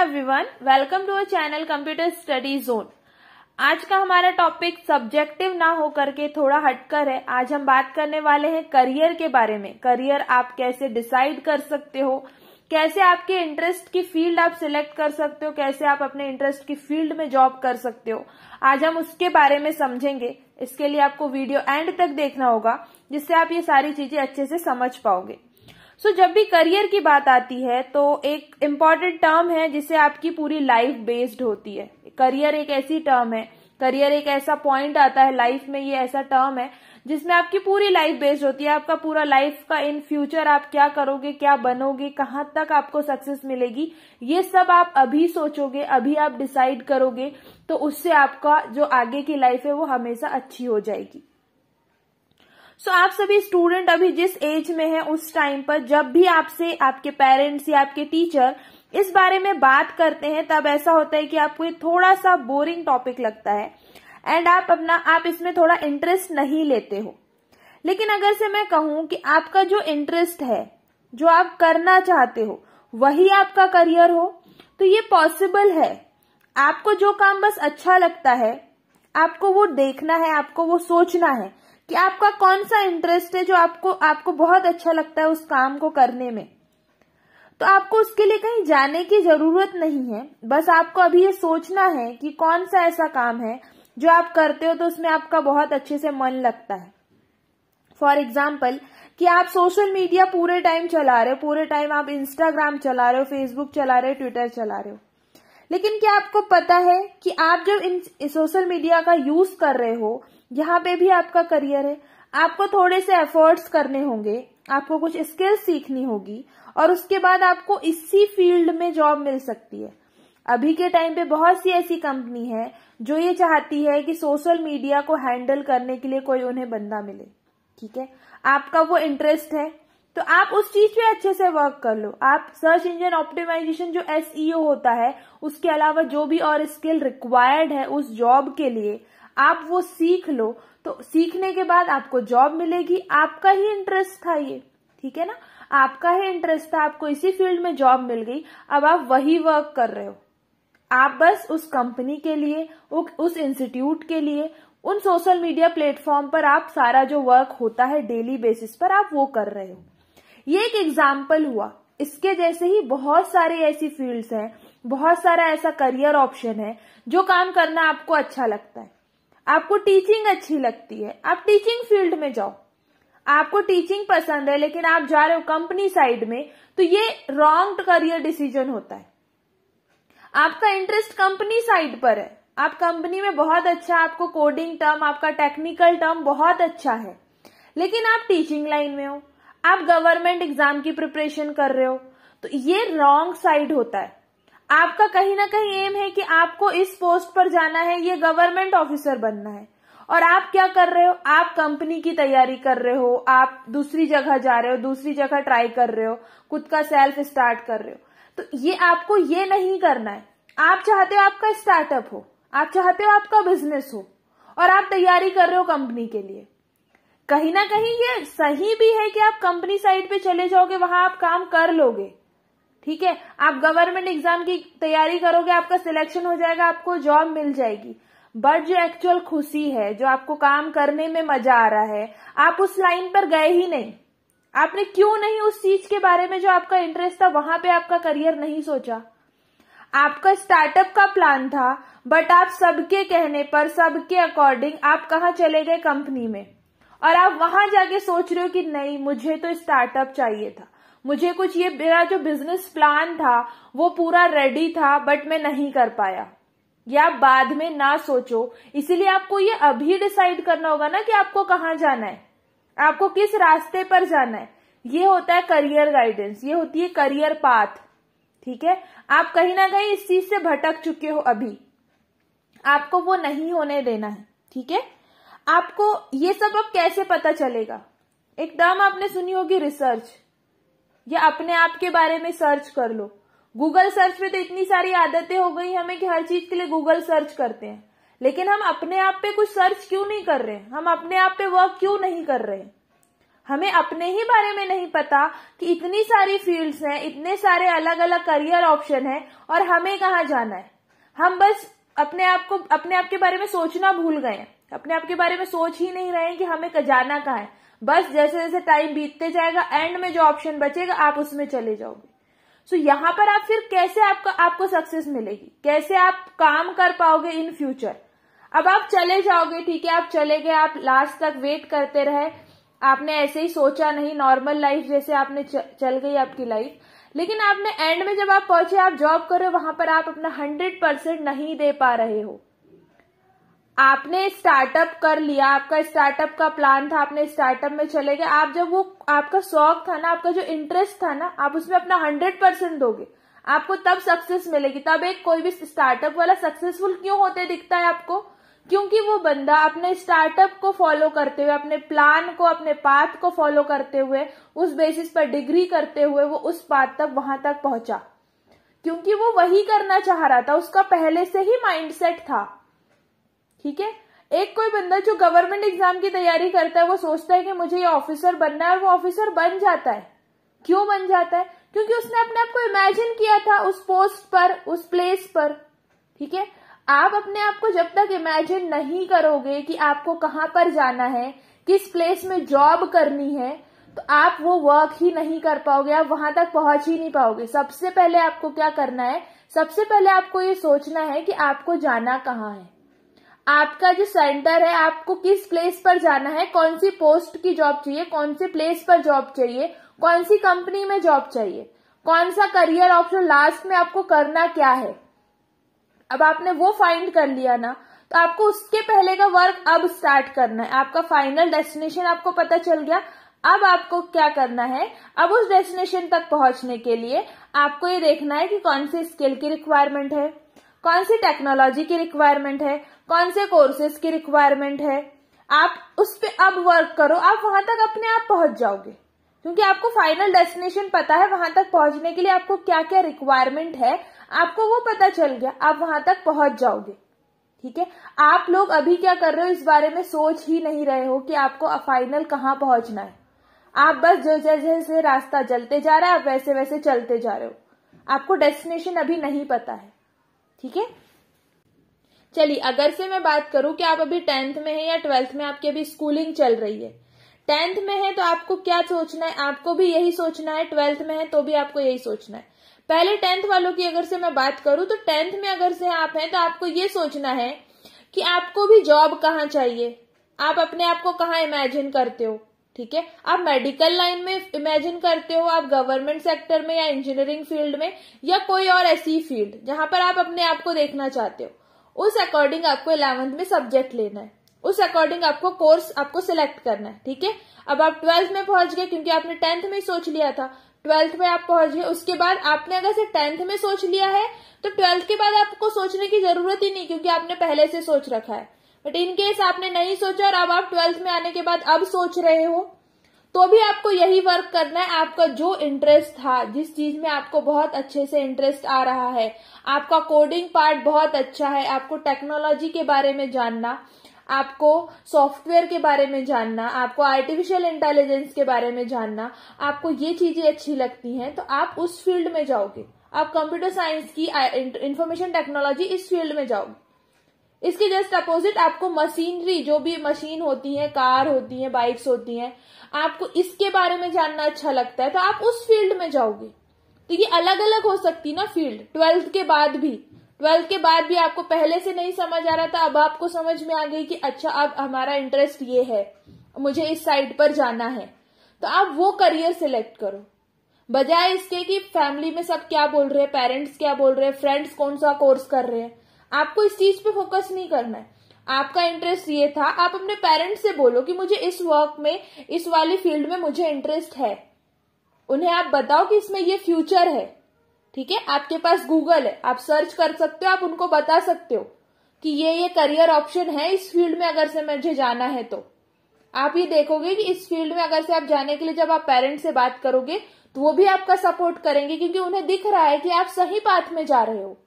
Everyone, welcome to our channel computer study zone. आज का हमारा टॉपिक सब्जेक्टिव ना हो करके थोड़ा हटकर है। आज हम बात करने वाले हैं करियर के बारे में। करियर आप कैसे डिसाइड कर सकते हो, कैसे आपके इंटरेस्ट की फील्ड आप सिलेक्ट कर सकते हो, कैसे आप अपने इंटरेस्ट की फील्ड में जॉब कर सकते हो। आज हम उसके बारे में समझेंगे। इसके लिए आपको वीडियो एंड तक देखना होगा, जिससे आप ये सारी चीजें अच्छे से समझ पाओगे। जब भी करियर की बात आती है तो एक इम्पॉर्टेंट टर्म है जिससे आपकी पूरी लाइफ बेस्ड होती है। करियर एक ऐसी टर्म है, करियर एक ऐसा पॉइंट आता है लाइफ में, ये ऐसा टर्म है जिसमें आपकी पूरी लाइफ बेस्ड होती है। आपका पूरा लाइफ का इन फ्यूचर आप क्या करोगे, क्या बनोगे, कहाँ तक आपको सक्सेस मिलेगी, ये सब आप अभी सोचोगे, अभी आप डिसाइड करोगे, तो उससे आपका जो आगे की लाइफ है वो हमेशा अच्छी हो जाएगी। आप सभी स्टूडेंट अभी जिस एज में है उस टाइम पर जब भी आपसे आपके पेरेंट्स या आपके टीचर इस बारे में बात करते हैं, तब ऐसा होता है कि आपको ये थोड़ा सा बोरिंग टॉपिक लगता है एंड आप इसमें थोड़ा इंटरेस्ट नहीं लेते हो। लेकिन अगर से मैं कहूं कि आपका जो इंटरेस्ट है, जो आप करना चाहते हो, वही आपका करियर हो, तो ये पॉसिबल है। आपको जो काम बस अच्छा लगता है, आपको वो देखना है, आपको वो सोचना है कि आपका कौन सा इंटरेस्ट है जो आपको बहुत अच्छा लगता है उस काम को करने में। तो आपको उसके लिए कहीं जाने की जरूरत नहीं है। बस आपको अभी ये सोचना है कि कौन सा ऐसा काम है जो आप करते हो तो उसमें आपका बहुत अच्छे से मन लगता है। फॉर एग्जाम्पल कि आप सोशल मीडिया पूरे टाइम चला रहे हो, पूरे टाइम आप इंस्टाग्राम चला रहे हो, फेसबुक चला रहे हो, ट्विटर चला रहे हो, लेकिन क्या आपको पता है कि आप जब इन सोशल मीडिया का यूज कर रहे हो, यहाँ पे भी आपका करियर है। आपको थोड़े से एफर्ट्स करने होंगे, आपको कुछ स्किल्स सीखनी होगी और उसके बाद आपको इसी फील्ड में जॉब मिल सकती है। अभी के टाइम पे बहुत सी ऐसी कंपनी है जो ये चाहती है कि सोशल मीडिया को हैंडल करने के लिए कोई उन्हें बंदा मिले। ठीक है, आपका वो इंटरेस्ट है तो आप उस चीज पे अच्छे से वर्क कर लो। आप सर्च इंजन ऑप्टिमाइजेशन जो SEO होता है, उसके अलावा जो भी और स्किल रिक्वायर्ड है उस जॉब के लिए, आप वो सीख लो। तो सीखने के बाद आपको जॉब मिलेगी। आपका ही इंटरेस्ट था ये, ठीक है ना, आपका ही इंटरेस्ट था, आपको इसी फील्ड में जॉब मिल गई। अब आप वही वर्क कर रहे हो। आप बस उस कंपनी के लिए, उस इंस्टीट्यूट के लिए, उन सोशल मीडिया प्लेटफॉर्म पर आप सारा जो वर्क होता है डेली बेसिस पर आप वो कर रहे हो। ये एक एग्जाम्पल हुआ। इसके जैसे ही बहुत सारी ऐसी फील्ड्स हैं, बहुत सारा ऐसा करियर ऑप्शन है जो काम करना आपको अच्छा लगता है। आपको टीचिंग अच्छी लगती है, आप टीचिंग फील्ड में जाओ। आपको टीचिंग पसंद है लेकिन आप जा रहे हो कंपनी साइड में, तो ये रॉन्ग करियर डिसीजन होता है। आपका इंटरेस्ट कंपनी साइड पर है, आप कंपनी में बहुत अच्छा, आपको कोडिंग टर्म, आपका टेक्निकल टर्म बहुत अच्छा है, लेकिन आप टीचिंग लाइन में हो, आप गवर्नमेंट एग्जाम की प्रिपरेशन कर रहे हो, तो ये रॉन्ग साइड होता है। आपका कहीं ना कहीं एम है कि आपको इस पोस्ट पर जाना है, ये गवर्नमेंट ऑफिसर बनना है, और आप क्या कर रहे हो, आप कंपनी की तैयारी कर रहे हो, आप दूसरी जगह जा रहे हो, दूसरी जगह ट्राई कर रहे हो, खुद का सेल्फ स्टार्ट कर रहे हो। तो ये आपको ये नहीं करना है। आप चाहते हो आपका स्टार्टअप हो, आप चाहते हो आपका बिजनेस हो, और आप तैयारी कर रहे हो कंपनी के लिए। कहीं ना कहीं ये सही भी है कि आप कंपनी साइड पे चले जाओगे, वहां आप काम कर लोगे, ठीक है, आप गवर्नमेंट एग्जाम की तैयारी करोगे, आपका सिलेक्शन हो जाएगा, आपको जॉब मिल जाएगी। बट जो एक्चुअल खुशी है, जो आपको काम करने में मजा आ रहा है, आप उस लाइन पर गए ही नहीं। आपने क्यों नहीं उस चीज के बारे में जो आपका इंटरेस्ट था, वहां पे आपका करियर नहीं सोचा। आपका स्टार्टअप का प्लान था, बट आप सबके कहने पर, सबके अकॉर्डिंग आप कहाँ चले गए, कंपनी में, और आप वहां जाके सोच रहे हो कि नहीं, मुझे तो स्टार्टअप चाहिए था, मुझे कुछ ये मेरा जो बिजनेस प्लान था वो पूरा रेडी था, बट मैं नहीं कर पाया। या बाद में ना सोचो, इसीलिए आपको ये अभी डिसाइड करना होगा ना कि आपको कहाँ जाना है, आपको किस रास्ते पर जाना है। ये होता है करियर गाइडेंस, ये होती है करियर पाथ। ठीक है, आप कहीं ना कहीं इस चीज से भटक चुके हो, अभी आपको वो नहीं होने देना है। ठीक है, आपको ये सब अब कैसे पता चलेगा। एक टर्म आपने सुनी होगी, रिसर्च, या अपने आप के बारे में सर्च कर लो। गूगल सर्च पे तो इतनी सारी आदतें हो गई हमें कि हर चीज के लिए गूगल सर्च करते हैं, लेकिन हम अपने आप पे कुछ सर्च क्यों नहीं कर रहे हैं, हम अपने आप पे वर्क क्यों नहीं कर रहे हैं। हमें अपने ही बारे में नहीं पता कि इतनी सारी फील्ड्स हैं, इतने सारे अलग अलग करियर ऑप्शन हैं और हमें कहाँ जाना है। हम बस अपने आप के बारे में सोचना भूल गए हैं, अपने आप के बारे में सोच ही नहीं रहे हैं कि हमें जाना कहाँ है। बस जैसे जैसे टाइम बीतते जाएगा, एंड में जो ऑप्शन बचेगा आप उसमें चले जाओगे। सो यहाँ पर आप फिर कैसे आपको सक्सेस मिलेगी, कैसे आप काम कर पाओगे इन फ्यूचर। अब आप चले जाओगे, ठीक है, आप चले गए, आप लास्ट तक वेट करते रहे, आपने ऐसे ही सोचा नहीं, नॉर्मल लाइफ जैसे आपने चल गई आपकी लाइफ, लेकिन आपने एंड में जब आप पहुंचे, आप जॉब कर रहे हो, वहां पर आप अपना 100% नहीं दे पा रहे हो। आपने स्टार्टअप कर लिया, आपका स्टार्टअप का प्लान था, आपने स्टार्टअप में चले गए, आप जब वो आपका शौक था ना, आपका जो इंटरेस्ट था ना, आप उसमें अपना 100% दोगे, आपको तब सक्सेस मिलेगी। तब एक कोई भी स्टार्टअप वाला सक्सेसफुल क्यों होते दिखता है आपको, क्योंकि वो बंदा अपने स्टार्टअप को फॉलो करते हुए, अपने प्लान को, अपने पाथ को फॉलो करते हुए, उस बेसिस पर डिग्री करते हुए वो उस पाथ तक, वहां तक पहुंचा, क्योंकि वो वही करना चाह रहा था, उसका पहले से ही माइंडसेट था। ठीक है, एक कोई बंदा जो गवर्नमेंट एग्जाम की तैयारी करता है, वो सोचता है कि मुझे ये ऑफिसर बनना है, और वो ऑफिसर बन जाता है। क्यों बन जाता है? क्योंकि उसने अपने आप को इमेजिन किया था उस पोस्ट पर, उस प्लेस पर। ठीक है, आप अपने आप को जब तक इमेजिन नहीं करोगे कि आपको कहां पर जाना है, किस प्लेस में जॉब करनी है, तो आप वो वर्क ही नहीं कर पाओगे, आप वहां तक पहुंच ही नहीं पाओगे। सबसे पहले आपको क्या करना है, सबसे पहले आपको ये सोचना है कि आपको जाना कहाँ है, आपका जो सेंटर है, आपको किस प्लेस पर जाना है, कौन सी पोस्ट की जॉब चाहिए, कौन से प्लेस पर जॉब चाहिए, कौन सी कंपनी में जॉब चाहिए, कौन सा करियर ऑप्शन लास्ट में आपको करना क्या है। अब आपने वो फाइंड कर लिया ना, तो आपको उसके पहले का वर्क अब स्टार्ट करना है। आपका फाइनल डेस्टिनेशन आपको पता चल गया, अब आपको क्या करना है, अब उस डेस्टिनेशन तक पहुंचने के लिए आपको ये देखना है कि कौन सी स्किल की रिक्वायरमेंट है, कौन सी टेक्नोलॉजी की रिक्वायरमेंट है, कौन से कोर्सेज की रिक्वायरमेंट है। आप उस पे अब वर्क करो, आप वहां तक अपने आप पहुंच जाओगे, क्योंकि आपको फाइनल डेस्टिनेशन पता है, वहां तक पहुंचने के लिए आपको क्या क्या रिक्वायरमेंट है, आपको वो पता चल गया, आप वहां तक पहुंच जाओगे। ठीक है, आप लोग अभी क्या कर रहे हो, इस बारे में सोच ही नहीं रहे हो कि आपको फाइनल कहाँ पहुंचना है। आप बस जैसे जैसे रास्ता चलते जा रहा है, आप वैसे वैसे चलते जा रहे हो, आपको डेस्टिनेशन अभी नहीं पता है। ठीक है, चलिए अगर से मैं बात करूं कि आप अभी 10th में है या 12th में, आपकी अभी स्कूलिंग चल रही है, 10th में है तो आपको क्या सोचना है, आपको भी यही सोचना है, 12th में है तो भी आपको यही सोचना है। पहले 10th वालों की अगर से मैं बात करूं तो 10th में अगर से आप हैं तो आपको ये सोचना है कि आपको भी जॉब कहाँ चाहिए, आप अपने आप को कहाँ इमेजिन करते हो। ठीक है, आप मेडिकल लाइन में इमेजिन करते हो, आप गवर्नमेंट सेक्टर में या इंजीनियरिंग फील्ड में, या कोई और ऐसी फील्ड जहां पर आप अपने आप को देखना चाहते हो, उस अकॉर्डिंग आपको 11th में सब्जेक्ट लेना है, उस अकॉर्डिंग आपको कोर्स आपको सिलेक्ट करना है। ठीक है, अब आप 12th में पहुंच गए, क्योंकि आपने 10th में सोच लिया था, 12th में आप पहुंच गए। उसके बाद आपने अगर से 10th में सोच लिया है तो 12th के बाद आपको सोचने की जरूरत ही नहीं, क्योंकि आपने पहले से सोच रखा है। बट इन केस आपने नहीं सोचा और अब आप 12th में आने के बाद अब सोच रहे हो, तो भी आपको यही वर्क करना है। आपका जो इंटरेस्ट था, जिस चीज में आपको बहुत अच्छे से इंटरेस्ट आ रहा है, आपका कोडिंग पार्ट बहुत अच्छा है, आपको टेक्नोलॉजी के बारे में जानना, आपको सॉफ्टवेयर के बारे में जानना, आपको आर्टिफिशियल इंटेलिजेंस के बारे में जानना, आपको ये चीजें अच्छी लगती हैं, तो आप उस फील्ड में जाओगे। आप कंप्यूटर साइंस की, इंफॉर्मेशन टेक्नोलॉजी, इस फील्ड में जाओगे। इसके जस्ट अपोजिट आपको मशीनरी, जो भी मशीन होती है, कार होती है, बाइक्स होती हैं, आपको इसके बारे में जानना अच्छा लगता है, तो आप उस फील्ड में जाओगे। तो ये अलग अलग हो सकती ना फील्ड। 12th के बाद भी आपको पहले से नहीं समझ आ रहा था, अब आपको समझ में आ गई कि अच्छा अब हमारा इंटरेस्ट ये है, मुझे इस साइड पर जाना है, तो आप वो करियर सिलेक्ट करो, बजाय इसके कि फैमिली में सब क्या बोल रहे हैं, पेरेंट्स क्या बोल रहे हैं, फ्रेंड्स कौन सा कोर्स कर रहे हैं। आपको इस चीज पे फोकस नहीं करना है। आपका इंटरेस्ट ये था, आप अपने पेरेंट्स से बोलो कि मुझे इस वर्क में, इस वाली फील्ड में मुझे इंटरेस्ट है। उन्हें आप बताओ कि इसमें ये फ्यूचर है। ठीक है, आपके पास गूगल है, आप सर्च कर सकते हो, आप उनको बता सकते हो कि ये करियर ऑप्शन है इस फील्ड में, अगर से मुझे जाना है तो आप ये देखोगे कि इस फील्ड में अगर से आप जाने के लिए जब आप पेरेंट्स से बात करोगे तो वो भी आपका सपोर्ट करेंगे, क्योंकि उन्हें दिख रहा है कि आप सही पाथ में जा रहे हो।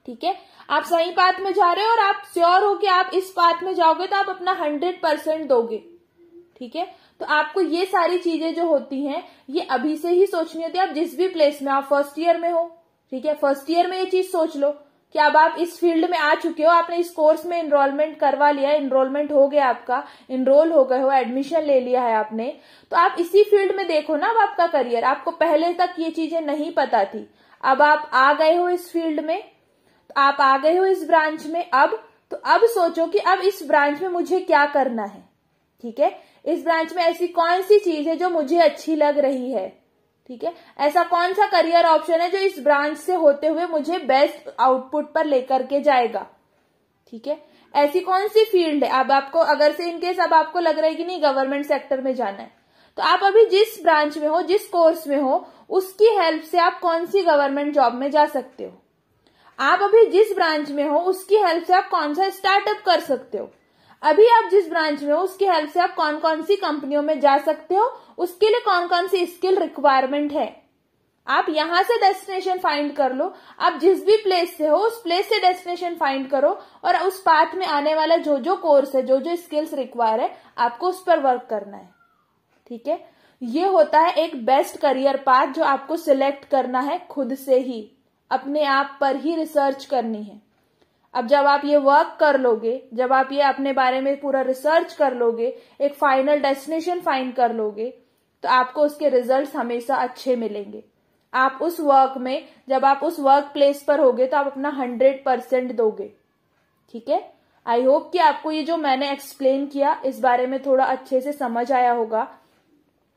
ठीक है, आप सही पाथ में जा रहे हो और आप श्योर हो कि आप इस पाथ में जाओगे तो आप अपना 100% दोगे। ठीक है, तो आपको ये सारी चीजें जो होती हैं ये अभी से ही सोचनी होती है। आप जिस भी प्लेस में, आप फर्स्ट ईयर में हो, ठीक है, फर्स्ट ईयर में ये चीज सोच लो कि अब आप इस फील्ड में आ चुके हो, आपने इस कोर्स में इनरोलमेंट करवा लिया, इनरोलमेंट हो गया आपका, इनरोल हो गए हो, एडमिशन ले लिया है आपने, तो आप इसी फील्ड में देखो ना अब आपका करियर। आपको पहले तक ये चीजें नहीं पता थी, अब आप आ गए हो इस फील्ड में, तो आप आ गए हो इस ब्रांच में, अब सोचो कि अब इस ब्रांच में मुझे क्या करना है, ठीक है, इस ब्रांच में ऐसी कौन सी चीज है जो मुझे अच्छी लग रही है, ठीक है, ऐसा कौन सा करियर ऑप्शन है जो इस ब्रांच से होते हुए मुझे बेस्ट आउटपुट पर लेकर के जाएगा, ठीक है, ऐसी कौन सी फील्ड है। अब आपको अगर से इनकेस अब आपको लग रहा है कि नहीं गवर्नमेंट सेक्टर में जाना है, तो आप अभी जिस ब्रांच में हो, जिस कोर्स में हो, उसकी हेल्प से आप कौन सी गवर्नमेंट जॉब में जा सकते हो। आप अभी जिस ब्रांच में हो उसकी हेल्प से आप कौन सा स्टार्टअप कर सकते हो। अभी आप जिस ब्रांच में हो उसकी हेल्प से आप कौन कौन सी कंपनियों में जा सकते हो, उसके लिए कौन कौन सी स्किल रिक्वायरमेंट है। आप यहां से डेस्टिनेशन फाइंड कर लो। आप जिस भी प्लेस से हो उस प्लेस से डेस्टिनेशन फाइंड करो और उस पाथ में आने वाला जो जो कोर्स है, जो जो स्किल्स रिक्वायर है, आपको उस पर वर्क करना है, ठीक है। ये होता है एक बेस्ट करियर पाथ जो आपको सिलेक्ट करना है खुद से ही, अपने आप पर ही रिसर्च करनी है। अब जब आप ये वर्क कर लोगे, जब आप ये अपने बारे में पूरा रिसर्च कर लोगे, एक फाइनल डेस्टिनेशन फाइंड कर लोगे, तो आपको उसके रिजल्ट्स हमेशा अच्छे मिलेंगे। आप उस वर्क में, जब आप उस वर्क प्लेस पर होगे तो आप अपना 100% दोगे, ठीक है। आई होप कि आपको ये जो मैंने एक्सप्लेन किया इस बारे में थोड़ा अच्छे से समझ आया होगा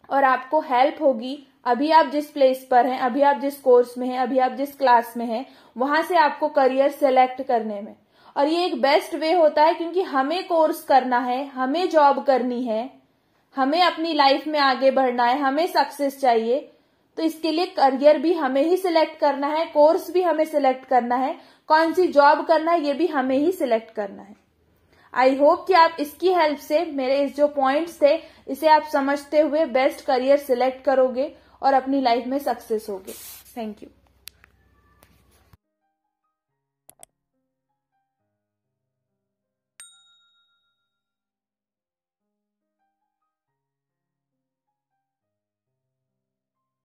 और आपको हेल्प होगी। अभी आप जिस प्लेस पर हैं, अभी आप जिस कोर्स में हैं, अभी आप जिस क्लास में हैं, वहां से आपको करियर सेलेक्ट करने में, और ये एक बेस्ट वे होता है क्योंकि हमें कोर्स करना है, हमें जॉब करनी है, हमें अपनी लाइफ में आगे बढ़ना है, हमें सक्सेस चाहिए, तो इसके लिए करियर भी हमें ही सिलेक्ट करना है, कोर्स भी हमें सिलेक्ट करना है, कौन सी जॉब करना है ये भी हमें ही सिलेक्ट करना है। आई होप कि आप इसकी हेल्प से मेरे इस जो पॉइंट्स थे इसे आप समझते हुए बेस्ट करियर सिलेक्ट करोगे और अपनी लाइफ में सक्सेस होगे। Thank you.